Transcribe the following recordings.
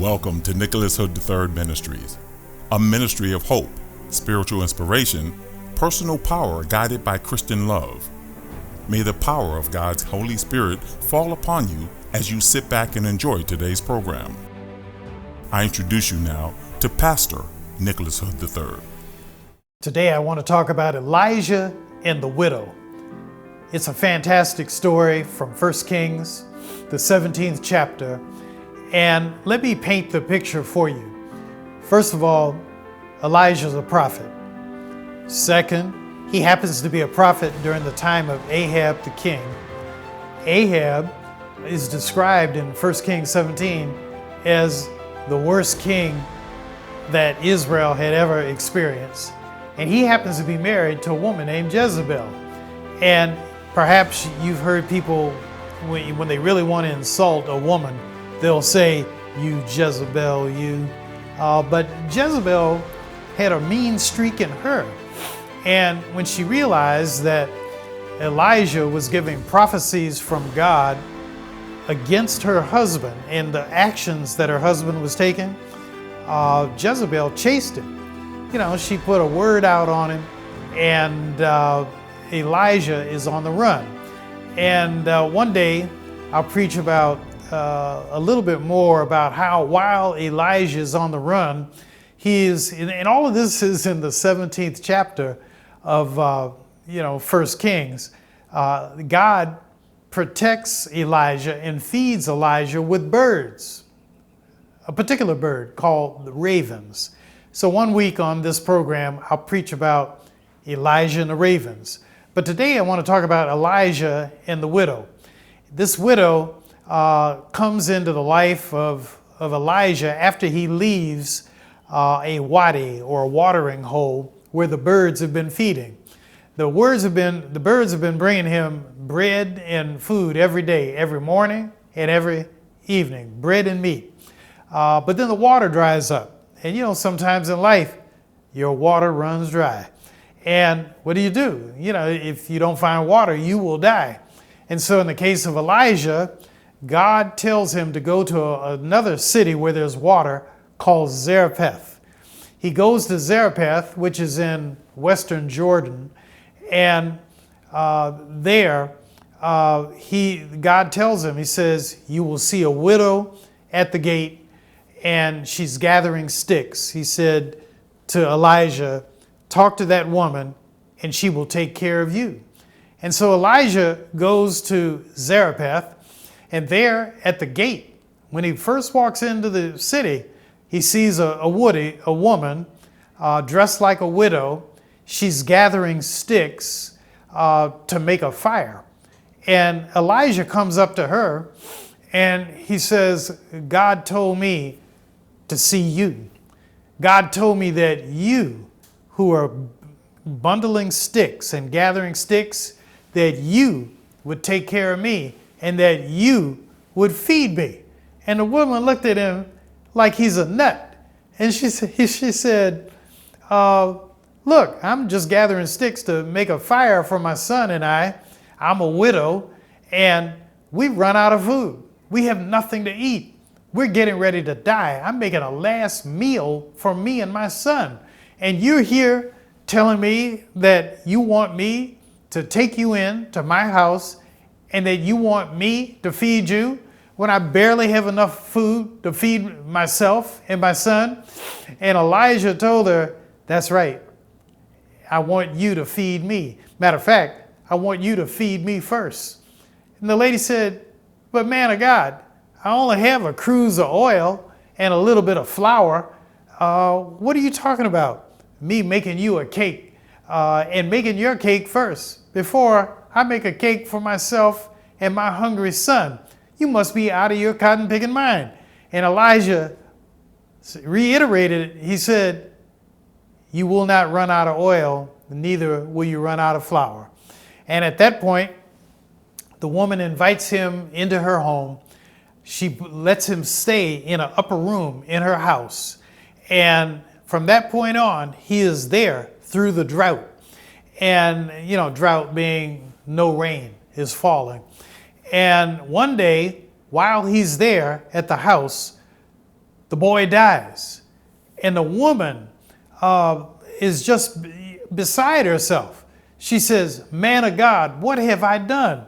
Welcome to Nicholas Hood III Ministries, a ministry of hope, spiritual inspiration, personal power guided by Christian love. May the power of God's Holy Spirit fall upon you as you sit back and enjoy today's program. I introduce you now to Pastor Nicholas Hood III. Today I want to talk about Elijah and the widow. It's a fantastic story from 1 Kings, the 17th chapter. And let me paint the picture for you. First of all, Elijah's a prophet. Second, he happens to be a prophet during the time of Ahab the king. Ahab is described in 1 Kings 17 as the worst king that Israel had ever experienced. And he happens to be married to a woman named Jezebel. And perhaps you've heard people, when they really want to insult a woman, they'll say, "You Jezebel, you." But Jezebel had a mean streak in her. And when she realized that Elijah was giving prophecies from God against her husband and the actions that her husband was taking, Jezebel chased him. She put a word out on him, and Elijah is on the run. And one day I'll preach about a little bit more about how while Elijah is on the run, he is, and all of this is in the 17th chapter of 1 Kings. God protects Elijah and feeds Elijah with birds, a particular bird called the ravens. So one week on this program, I'll preach about Elijah and the ravens. But today I want to talk about Elijah and the widow. This widow comes into the life of Elijah after he leaves a wadi or a watering hole where the birds have been feeding. The birds have been bringing him bread and food every day, every morning and every evening, bread and meat. But then the water dries up. And sometimes in life, your water runs dry. And what do? If you don't find water, you will die. And so in the case of Elijah, God tells him to go to another city where there's water called Zarephath. He goes to Zarephath, which is in western Jordan, and there God tells him, he says, "You will see a widow at the gate, and she's gathering sticks." He said to Elijah, "Talk to that woman, and she will take care of you." And so Elijah goes to Zarephath. And there at the gate, when he first walks into the city, he sees a woman dressed like a widow. She's gathering sticks to make a fire. And Elijah comes up to her and he says, "God told me to see you. God told me that you who are bundling sticks and gathering sticks, that you would take care of me and that you would feed me." And the woman looked at him like he's a nut. And she said, "Look, I'm just gathering sticks to make a fire for my son and I. I'm a widow, and we've run out of food. We have nothing to eat. We're getting ready to die. I'm making a last meal for me and my son. And you're here telling me that you want me to take you in to my house and that you want me to feed you when I barely have enough food to feed myself and my son?" And Elijah told her, "That's right. I want you to feed me. Matter of fact, I want you to feed me first." And the lady said, "But man of God, I only have a cruse of oil and a little bit of flour. What are you talking about? Me making you a cake and making your cake first before I make a cake for myself and my hungry son. You must be out of your cotton picking mind." And Elijah reiterated it. He said, "You will not run out of oil, neither will you run out of flour." And at that point, the woman invites him into her home. She lets him stay in an upper room in her house. And from that point on, he is there through the drought. And, drought being no rain is falling. And one day, while he's there at the house, the boy dies. And the woman is just beside herself. She says, "Man of God, what have I done?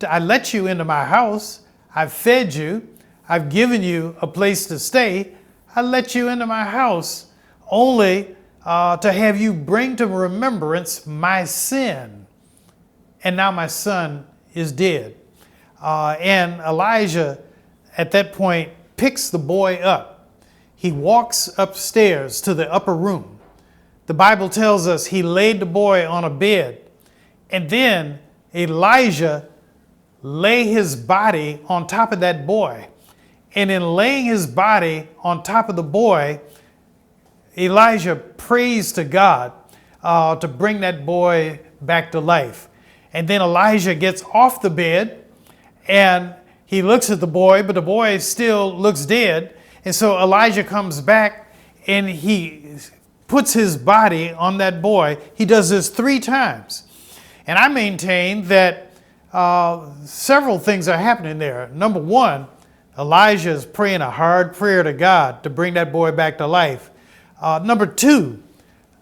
I let you into my house. I've fed you. I've given you a place to stay. I let you into my house only to have you bring to remembrance my sin. And now my son is dead." And Elijah, at that point, picks the boy up. He walks upstairs to the upper room. The Bible tells us he laid the boy on a bed. And then Elijah lay his body on top of that boy. And in laying his body on top of the boy, Elijah prays to God to bring that boy back to life. And then Elijah gets off the bed and he looks at the boy, but the boy still looks dead. And so Elijah comes back and he puts his body on that boy. He does this 3 times. And I maintain that several things are happening there. Number one, Elijah is praying a hard prayer to God to bring that boy back to life. Number two,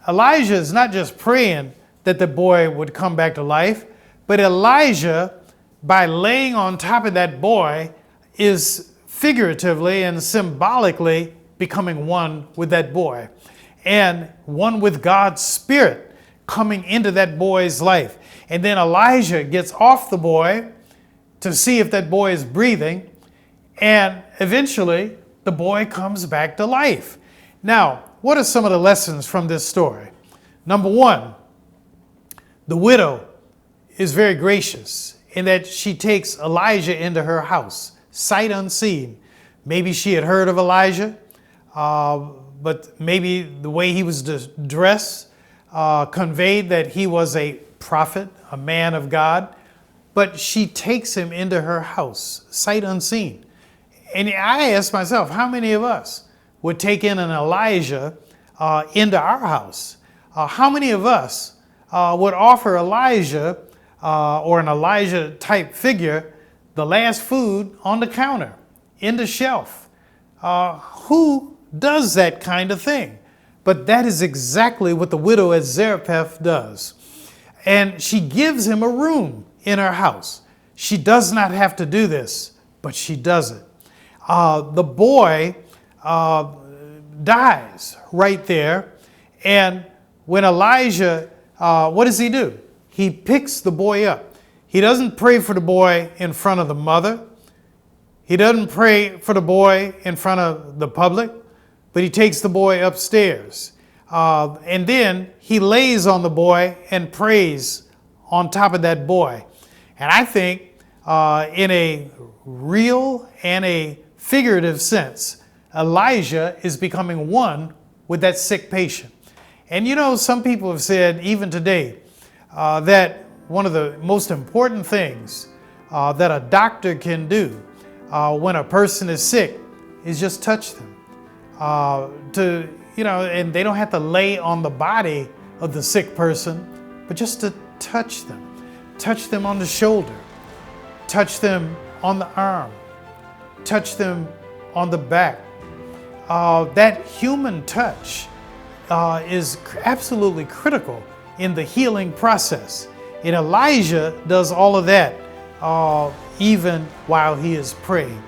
Elijah is not just praying that the boy would come back to life, but Elijah, by laying on top of that boy, is figuratively and symbolically becoming one with that boy and one with God's Spirit coming into that boy's life. And then Elijah gets off the boy to see if that boy is breathing, and eventually the boy comes back to life. Now, what are some of the lessons from this story? Number one, the widow is very gracious in that she takes Elijah into her house, sight unseen. Maybe she had heard of Elijah, but maybe the way he was dressed conveyed that he was a prophet, a man of God. But she takes him into her house, sight unseen. And I ask myself, how many of us would take in an Elijah into our house? How many of us would offer Elijah or an Elijah type figure the last food on the counter, in the shelf? Who does that kind of thing? But that is exactly what the widow at Zarephath does. And she gives him a room in her house. She does not have to do this, but she does it. The boy dies right there. And when Elijah, what does he do? He picks the boy up. He doesn't pray for the boy in front of the mother. He doesn't pray for the boy in front of the public, but he takes the boy upstairs. And then he lays on the boy and prays on top of that boy. And I think in a real and a figurative sense, Elijah is becoming one with that sick patient. And you know, some people have said, even today, that one of the most important things that a doctor can do when a person is sick is just touch them. And they don't have to lay on the body of the sick person, but just to touch them. Touch them on the shoulder. Touch them on the arm. Touch them on the back. That human touch is absolutely critical in the healing process. And Elijah does all of that even while he is praying.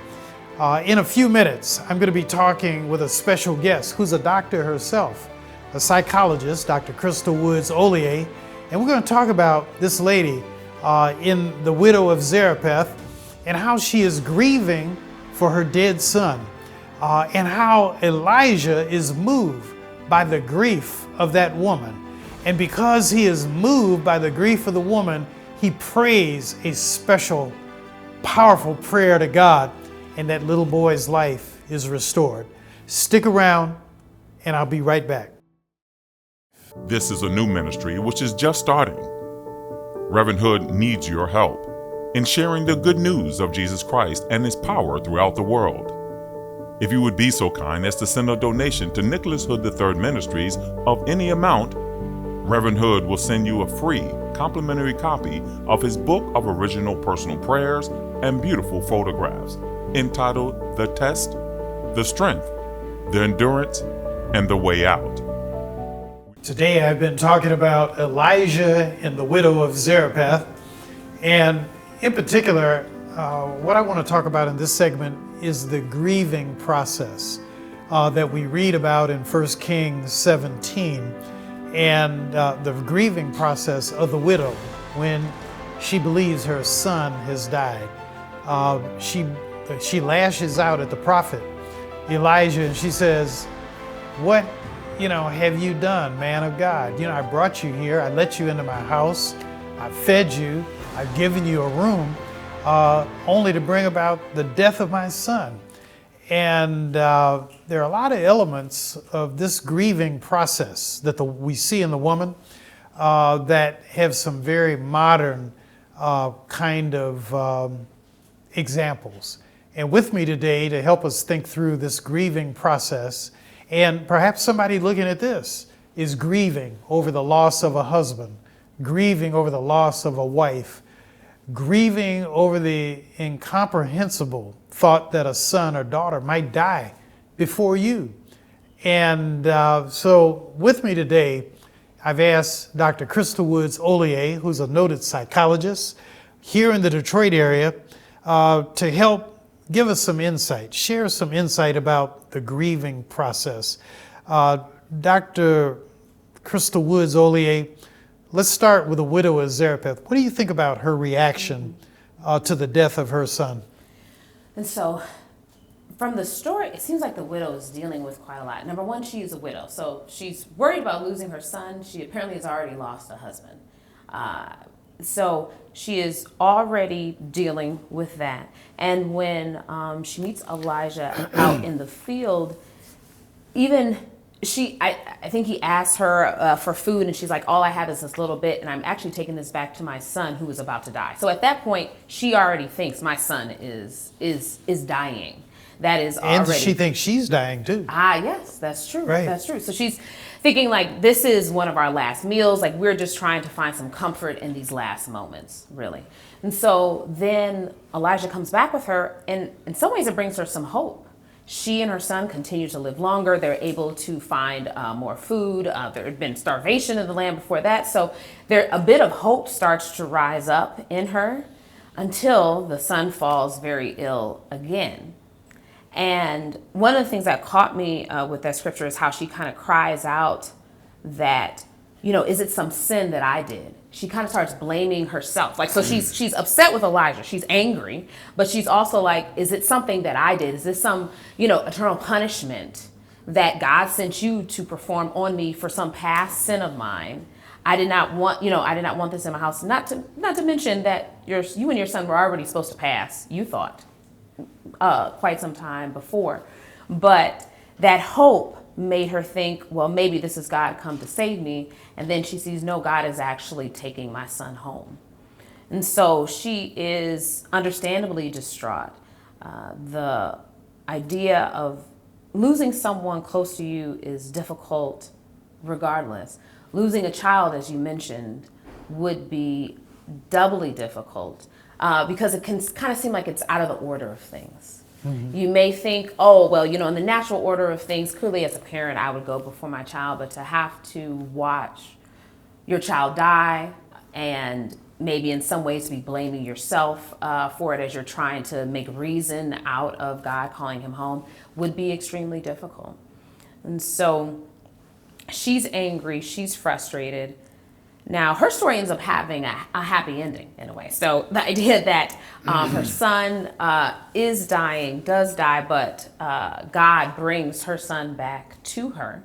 In a few minutes, I'm going to be talking with a special guest who's a doctor herself, a psychologist, Dr. Crystal Woods Olier, and we're going to talk about this lady in The Widow of Zarephath and how she is grieving for her dead son, and how Elijah is moved by the grief of that woman. And because he is moved by the grief of the woman, he prays a special, powerful prayer to God, and that little boy's life is restored. Stick around, and I'll be right back. This is a new ministry which is just starting. Reverend Hood needs your help in sharing the good news of Jesus Christ and His power throughout the world. If you would be so kind as to send a donation to Nicholas Hood III Ministries of any amount, Reverend Hood will send you a free complimentary copy of his book of original personal prayers and beautiful photographs entitled The Test, The Strength, the endurance, and the way out. Today I've been talking about Elijah and the widow of Zarephath. And in particular, what I want to talk about in this segment is the grieving process that we read about in 1 Kings 17. And the grieving process of the widow when she believes her son has died. She lashes out at the prophet Elijah and she says, "What have you done, man of God? I brought you here. I let you into my house. I fed you. I've given you a room, only to bring about the death of my son." And there are a lot of elements of this grieving process that we see in the woman that have some very modern kind of examples. And with me today to help us think through this grieving process, and perhaps somebody looking at this is grieving over the loss of a husband, grieving over the loss of a wife, grieving over the incomprehensible thought that a son or daughter might die before you. And so with me today, I've asked Dr. Crystal Woods Ollier, who's a noted psychologist here in the Detroit area, to help give us some insight, share some insight about the grieving process. Dr. Crystal Woods Ollier, let's start with the widow of Zarephath. What do you think about her reaction to the death of her son? And so from the story, it seems like the widow is dealing with quite a lot. Number one, she is a widow. So she's worried about losing her son. She apparently has already lost a husband. So she is already dealing with that. And when she meets Elijah out in the field, even I think he asked her for food, and she's like, "All I have is this little bit, and I'm actually taking this back to my son who is about to die." So at that point, she already thinks my son is dying. That is already. And she thinks she's dying too. Yes, that's true. Right. That's true. So she's thinking like, this is one of our last meals. Like, we're just trying to find some comfort in these last moments, really. And so then Elijah comes back with her, and in some ways it brings her some hope. She and her son continue to live longer. They're able to find more food. There had been starvation in the land before that. So a bit of hope starts to rise up in her until the son falls very ill again. And one of the things that caught me with that scripture is how she kind of cries out that, is it some sin that I did? She kind of starts blaming herself. Like, so she's upset with Elijah. She's angry, but she's also like, is it something that I did? Is this some, eternal punishment that God sent you to perform on me for some past sin of mine? I did not want this in my house. Not to mention that you and your son were already supposed to pass, you thought, quite some time before. But that hope made her think, well, maybe this is God come to save me. And then she sees, no, God is actually taking my son home. And so she is understandably distraught. The idea of losing someone close to you is difficult regardless. Losing a child, as you mentioned, would be doubly difficult because it can kind of seem like it's out of the order of things. Mm-hmm. You may think, oh, well, in the natural order of things, clearly as a parent, I would go before my child, but to have to watch your child die and maybe in some ways be blaming yourself for it as you're trying to make reason out of God calling him home would be extremely difficult. And so she's angry, she's frustrated. Now, her story ends up having a happy ending in a way. So the idea that her son does die, but God brings her son back to her.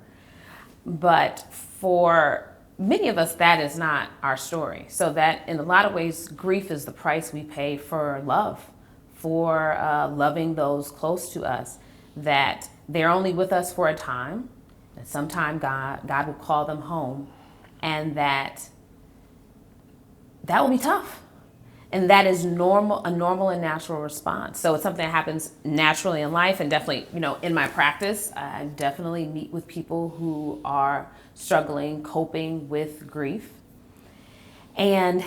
But for many of us, that is not our story. So that in a lot of ways, grief is the price we pay for love, for loving those close to us, that they're only with us for a time, and sometime God will call them home, and that will be tough. And that is a normal and natural response. So it's something that happens naturally in life, and definitely, in my practice, I definitely meet with people who are struggling, coping with grief. And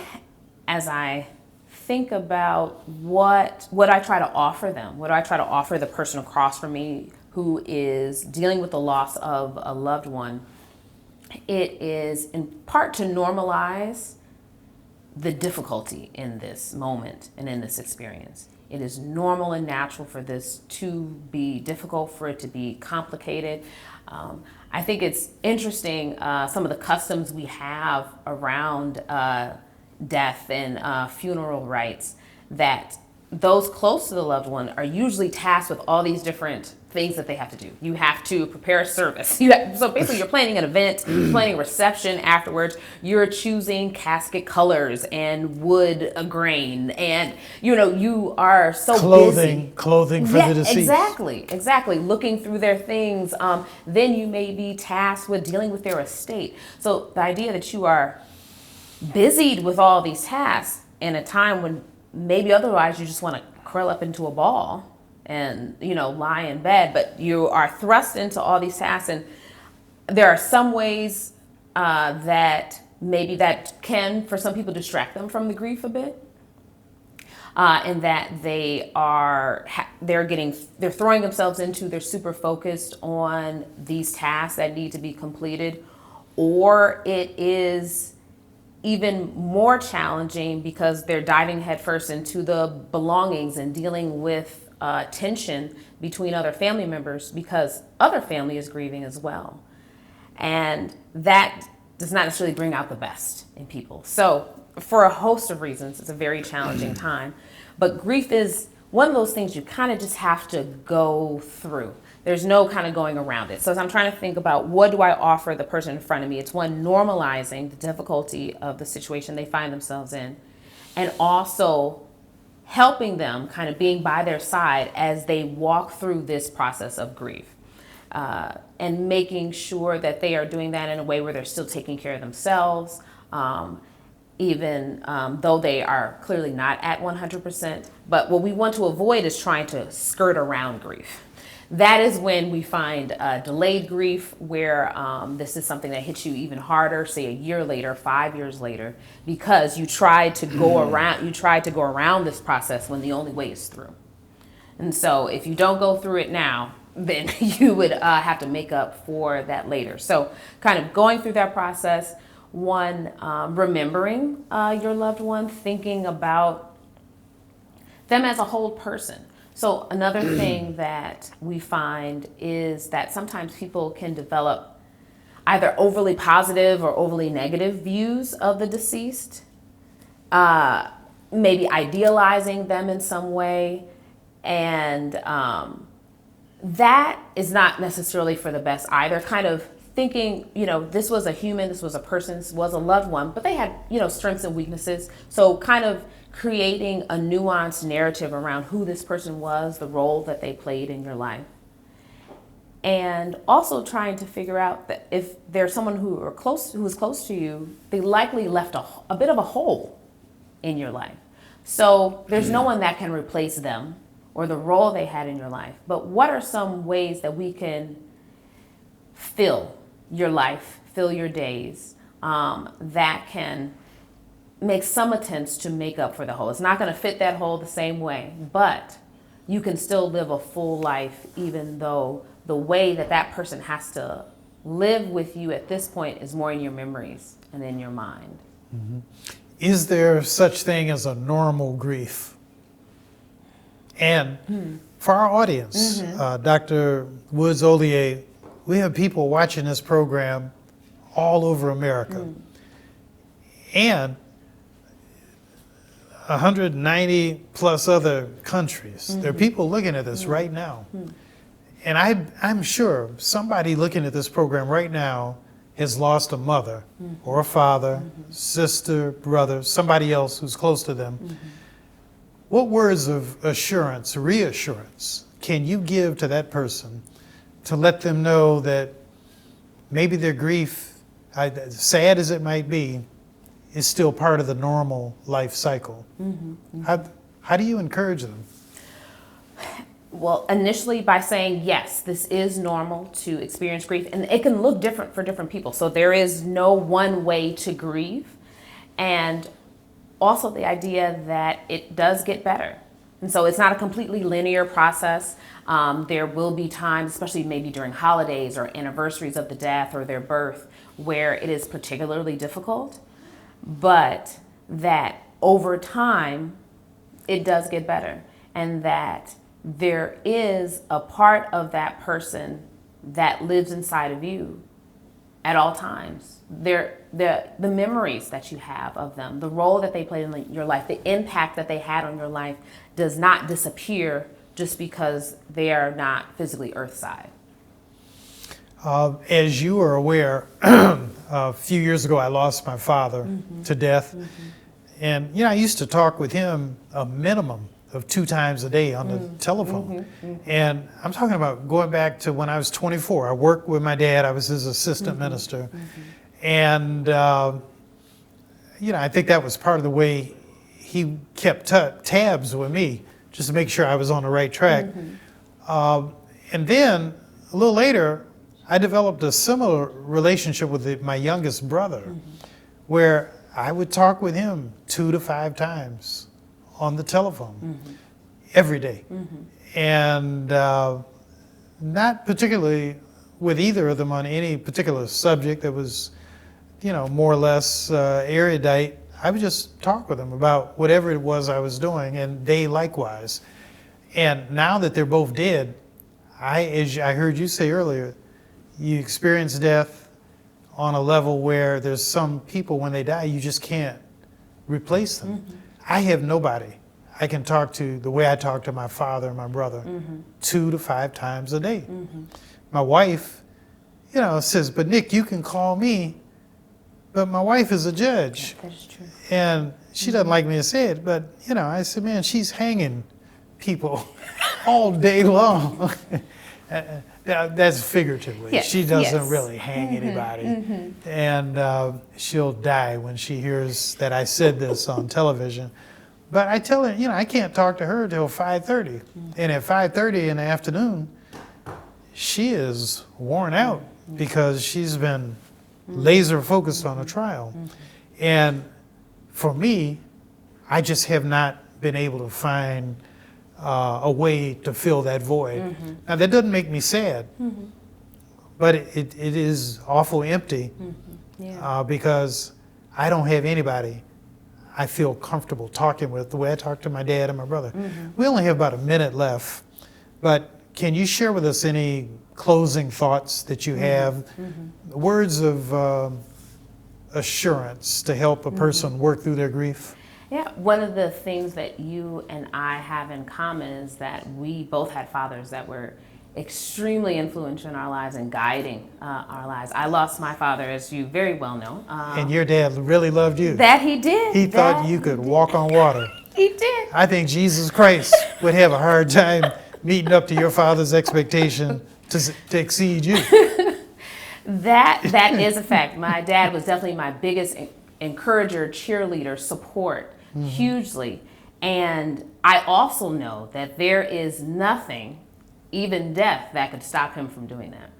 as I think about what I try to offer them, what do I try to offer the person across from me who is dealing with the loss of a loved one, it is in part to normalize the difficulty in this moment and in this experience. It is normal and natural for this to be difficult, for it to be complicated. I think it's interesting, some of the customs we have around death and funeral rites, that those close to the loved one are usually tasked with all these different things that they have to do. You have to prepare a service. So basically you're planning an event, planning a reception afterwards. You're choosing casket colors and wood grain, and you are so busy. Clothing for the deceased. Exactly. Looking through their things. Then you may be tasked with dealing with their estate. So the idea that you are busied with all these tasks in a time when maybe otherwise you just want to curl up into a ball and lie in bed, but you are thrust into all these tasks. And there are some ways that maybe that can, for some people, distract them from the grief a bit, and that they're throwing themselves into, they're super focused on these tasks that need to be completed, or it is even more challenging because they're diving headfirst into the belongings and dealing with tension between other family members because other family is grieving as well. And that does not necessarily bring out the best in people. So for a host of reasons, it's a very challenging time. But grief is one of those things you kind of just have to go through. There's no kind of going around it. So as I'm trying to think about what do I offer the person in front of me, it's one, normalizing the difficulty of the situation they find themselves in, and also helping them, kind of being by their side as they walk through this process of grief, and making sure that they are doing that in a way where they're still taking care of themselves, even though they are clearly not at 100%. But what we want to avoid is trying to skirt around grief. That is when we find delayed grief, where this is something that hits you even harder, say a year later, 5 years later, because you tried to go around this process when the only way is through. And so if you don't go through it now, then you would have to make up for that later. So kind of going through that process, one, remembering your loved one, thinking about them as a whole person. So another thing that we find is that sometimes people can develop either overly positive or overly negative views of the deceased, maybe idealizing them in some way. And that is not necessarily for the best either. Kind of thinking, this was a human, this was a person, this was a loved one, but they had, strengths and weaknesses. So kind of creating a nuanced narrative around who this person was, the role that they played in your life. And also trying to figure out that if there's someone who is close to you, they likely left a bit of a hole in your life. So there's no one that can replace them or the role they had in your life. But what are some ways that we can fill your life, fill your days, that can make some attempts to make up for the hole? It's not going to fit that hole the same way, but you can still live a full life, even though the way that person has to live with you at this point is more in your memories and in your mind. Mm-hmm. Is there such thing as a normal grief? And for our audience, Dr. Woods-Ollier, we have people watching this program all over America. And 190 plus other countries. There are people looking at this right now. And I'm sure somebody looking at this program right now has lost a mother or a father, sister, brother, somebody else who's close to them. What words of assurance, reassurance can you give to that person to let them know that maybe their grief, sad as it might be, is still part of the normal life cycle? How do you encourage them? Well, initially by saying, yes, this is normal to experience grief, and it can look different for different people. So there is no one way to grieve. And also the idea that it does get better. And so it's not a completely linear process. There will be times, especially maybe during holidays or anniversaries of the death or their birth, where it is particularly difficult, but that over time, it does get better. And that there is a part of that person that lives inside of you at all times. The memories that you have of them, the role that they played in your life, the impact that they had on your life does not disappear just because they are not physically earthside. As you are aware, a few years ago I lost my father to death. And, I used to talk with him a minimum of 2 times a day on the telephone. And I'm talking about going back to when I was 24. I worked with my dad. I was his assistant minister. And, I think that was part of the way he kept tabs with me, just to make sure I was on the right track. And then a little later, I developed a similar relationship with my youngest brother, where I would talk with him 2 to 5 times on the telephone every day. And not particularly with either of them on any particular subject that was, more or less erudite. I would just talk with them about whatever it was I was doing, and they likewise. And now that they're both dead, as I heard you say earlier, you experience death on a level where there's some people, when they die, you just can't replace them. I have nobody I can talk to the way I talk to my father and my brother 2 to 5 times a day. My wife, says, but Nick, you can call me, but my wife is a judge. That is true. And she doesn't like me to say it, but, I said, man, she's hanging people all day long. That's figuratively. Yes, she doesn't yes. really hang anybody. And she'll die when she hears that I said this on television. But I tell her, I can't talk to her till 5:30. And at 5:30 in the afternoon, she is worn out because she's been laser focused on a trial. And for me, I just have not been able to find a way to fill that void. Now, that doesn't make me sad, but it is awful empty because I don't have anybody I feel comfortable talking with the way I talk to my dad and my brother. We only have about a minute left, but can you share with us any closing thoughts that you have, words of assurance to help a person work through their grief? Yeah, one of the things that you and I have in common is that we both had fathers that were extremely influential in our lives and guiding our lives. I lost my father, as you very well know. And your dad really loved you. That he did. He thought you could walk on water. He did. I think Jesus Christ would have a hard time meeting up to your father's expectation to exceed you. That is a fact. My dad was definitely my biggest encourager, cheerleader, support, hugely. And I also know that there is nothing, even death, that could stop him from doing that.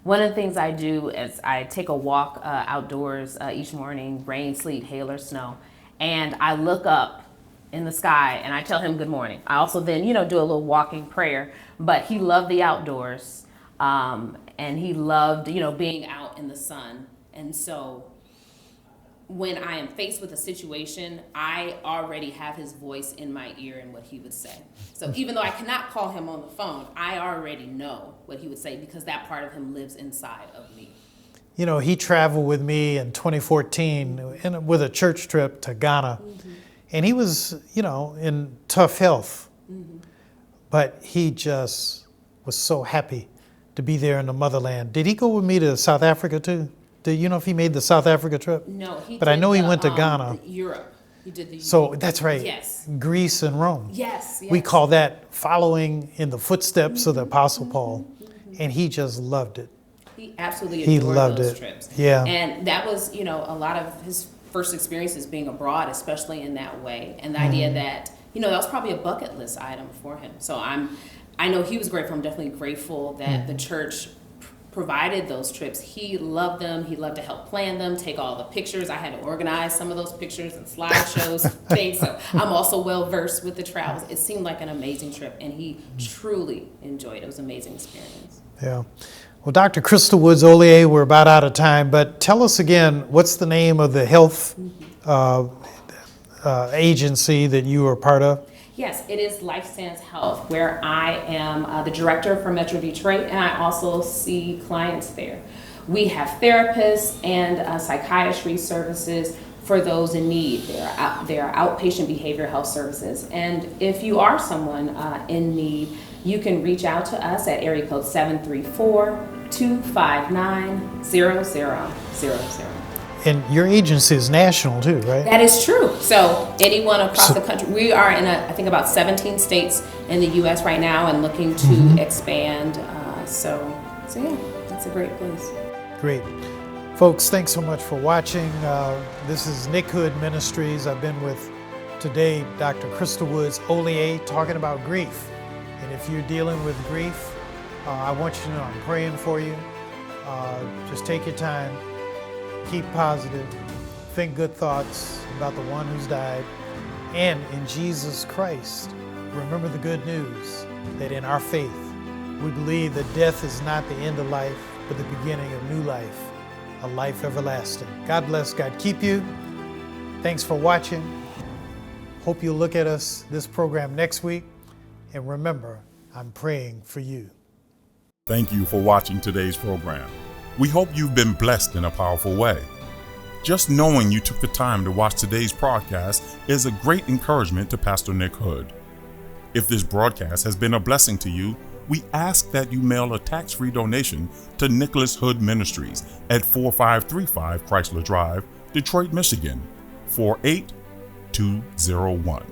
One of the things I do is I take a walk outdoors each morning, rain, sleet, hail, or snow, and I look up in the sky and I tell him good morning. I also then, do a little walking prayer, but he loved the outdoors and he loved, being out in the sun. And so when I am faced with a situation, I already have his voice in my ear and what he would say. So even though I cannot call him on the phone, I already know what he would say because that part of him lives inside of me. He traveled with me in 2014 with a church trip to Ghana. And he was, in tough health. But he just was so happy to be there in the motherland. Did he go with me to South Africa too? Do you know if he made the South Africa trip? No, but I know he went to Ghana. Europe. He did the So that's right. Yes. Greece and Rome. Yes. We call that following in the footsteps of the Apostle Paul. And he just loved it. He absolutely adored those trips. Yeah. And that was, a lot of his first experiences being abroad, especially in that way. And the idea that, that was probably a bucket list item for him. So I know he was grateful. I'm definitely grateful that the church provided those trips, he loved them. He loved to help plan them, take all the pictures. I had to organize some of those pictures and slideshows, things. So I'm also well versed with the travels. It seemed like an amazing trip, and he truly enjoyed it. It was an amazing experience. Yeah. Well, Dr. Crystal Woods Ollier, we're about out of time, but tell us again, what's the name of the health agency that you are part of? Yes, it is Life Stands Health, where I am the director for Metro Detroit, and I also see clients there. We have therapists and psychiatry services for those in need. There are outpatient behavioral health services. And if you are someone in need, you can reach out to us at area code 734-259-0000. And your agency is national too, right? That is true. So anyone across the country, we are in I think about 17 states in the U.S. right now, and looking to expand. So yeah, that's a great place. Great. Folks, thanks so much for watching. This is Nick Hood Ministries. I've been with today Dr. Crystal Woods Ollier talking about grief. And if you're dealing with grief, I want you to know I'm praying for you. Just take your time. Keep positive, think good thoughts about the one who's died, and in Jesus Christ. Remember the good news that in our faith, we believe that death is not the end of life, but the beginning of new life, a life everlasting. God bless, God keep you. Thanks for watching. Hope you'll look at this program next week. And remember, I'm praying for you. Thank you for watching today's program. We hope you've been blessed in a powerful way. Just knowing you took the time to watch today's broadcast is a great encouragement to Pastor Nick Hood. If this broadcast has been a blessing to you, we ask that you mail a tax-free donation to Nicholas Hood Ministries at 4535 Chrysler Drive, Detroit, Michigan, 48201.